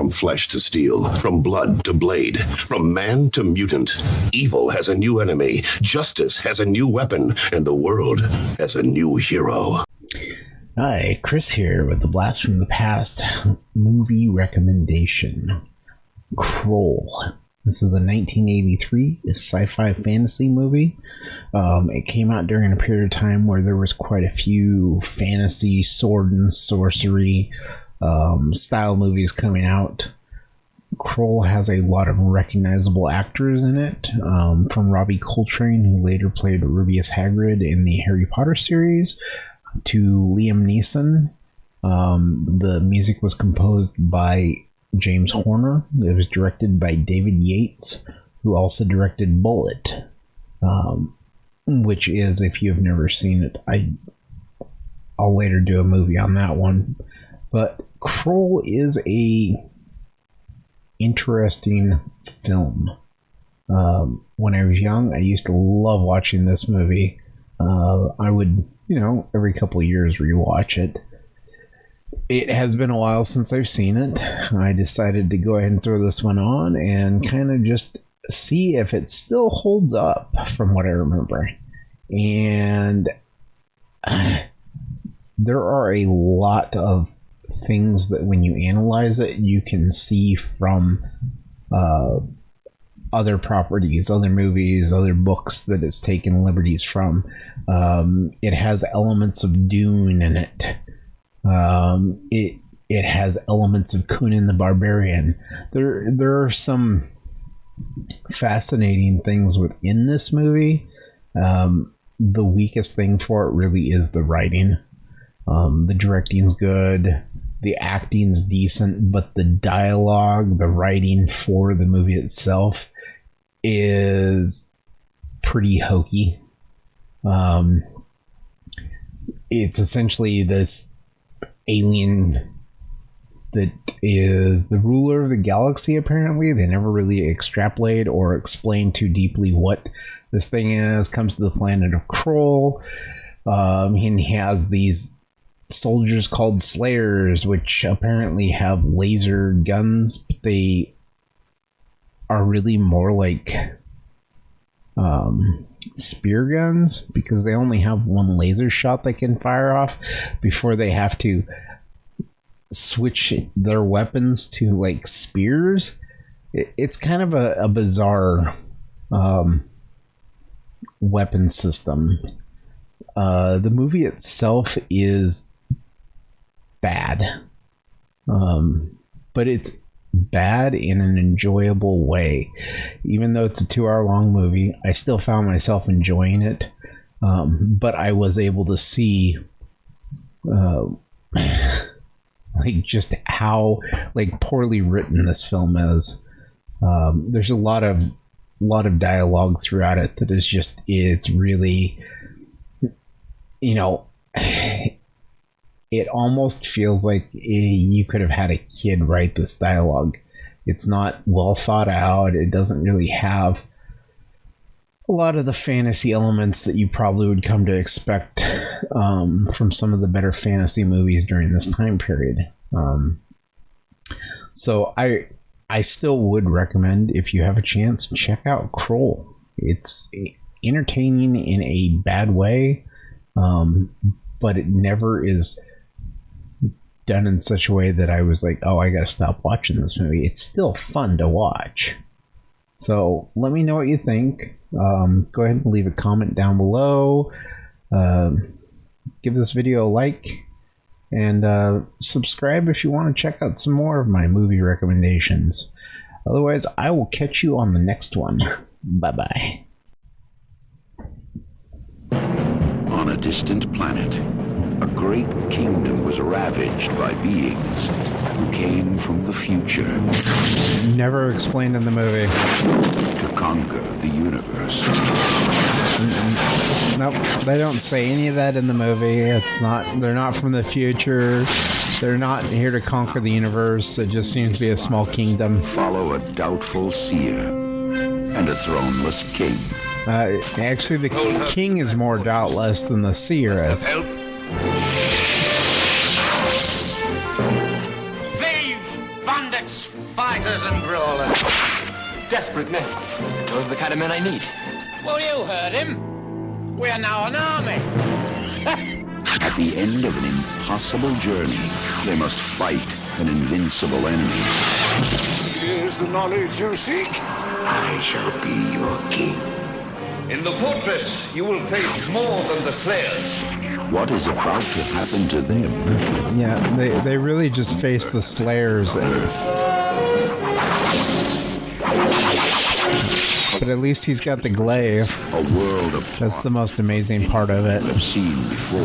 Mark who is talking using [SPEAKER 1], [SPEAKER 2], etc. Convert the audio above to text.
[SPEAKER 1] From flesh to steel, from blood to blade, from man to mutant, evil has a new enemy, justice has a new weapon, and the world has a new hero.
[SPEAKER 2] Hi, Chris here with the Blast from the Past movie recommendation. Krull. This is a 1983 sci-fi fantasy movie. It came out during a period of time where there was quite a few fantasy, sword and sorcery style movies coming out. Krull has a lot of recognizable actors in it, from Robbie Coltrane, who later played Rubeus Hagrid in the Harry Potter series, to Liam Neeson. The music was composed by James Horner. It was directed by David Yates, who also directed Bullet, which is, if you've never seen it, I'll later do a movie on that one. But Krull is a interesting film. When I was young, I used to love watching this movie. I would, every couple of years rewatch it. It has been a while since I've seen it. I decided to go ahead and throw this one on and kind of just see if it still holds up from what I remember. And there are a lot of things that when you analyze it, you can see from other properties, other movies, other books that it's taken liberties from. It has elements of Dune in it. It has elements of Conan the Barbarian. There are some fascinating things within this movie. The weakest thing for it really is the writing. The directing's good, the acting's decent, but the dialogue, the writing for the movie itself is pretty hokey. It's essentially this alien that is the ruler of the galaxy. Apparently they never really extrapolate or explain too deeply what this thing is. Comes to the planet of Krull, and he has these soldiers called Slayers, which apparently have laser guns, but they are really more like spear guns, because they only have one laser shot they can fire off before they have to switch their weapons to like spears. It's kind of a bizarre weapon system. The movie itself is bad, but it's bad in an enjoyable way. Even though it's a 2-hour long movie, I still found myself enjoying it, but I was able to see like just how like poorly written this film is. There's a lot of dialogue throughout it that is just, it's really, it almost feels like you could have had a kid write this dialogue. It's not well thought out. It doesn't really have a lot of the fantasy elements that you probably would come to expect from some of the better fantasy movies during this time period. So I still would recommend, if you have a chance, check out Krull. It's entertaining in a bad way, but it never is done in such a way that I was like, oh, I gotta stop watching this movie. It's still fun to watch. So let me know what you think. Go ahead and leave a comment down below. Give this video a like, and subscribe if you want to check out some more of my movie recommendations. Otherwise, I will catch you on the next one. Bye-bye.
[SPEAKER 3] On a distant planet, a great kingdom was ravaged by beings who came from the future.
[SPEAKER 2] Never explained in the movie.
[SPEAKER 3] To conquer the universe.
[SPEAKER 2] Nope, they don't say any of that in the movie. They're not from the future. They're not here to conquer the universe. It just seems to be a small kingdom.
[SPEAKER 3] Follow a doubtful seer and a throneless king.
[SPEAKER 2] Actually, the king is more doubtless than the seer is.
[SPEAKER 4] Thieves! Bandits! Fighters and brawlers.
[SPEAKER 5] Desperate men. Those are the kind of men I need.
[SPEAKER 4] Well, you heard him. We are now an army.
[SPEAKER 3] At the end of an impossible journey, they must fight an invincible enemy.
[SPEAKER 6] Here's the knowledge you seek.
[SPEAKER 3] I shall be your king.
[SPEAKER 4] In the fortress, you will face more than the Slayers.
[SPEAKER 3] What is about to happen to them?
[SPEAKER 2] Yeah, they really just face the Slayers. But at least he's got the glaive.
[SPEAKER 3] A world of
[SPEAKER 2] That's the most amazing part of it.
[SPEAKER 3] I've seen before.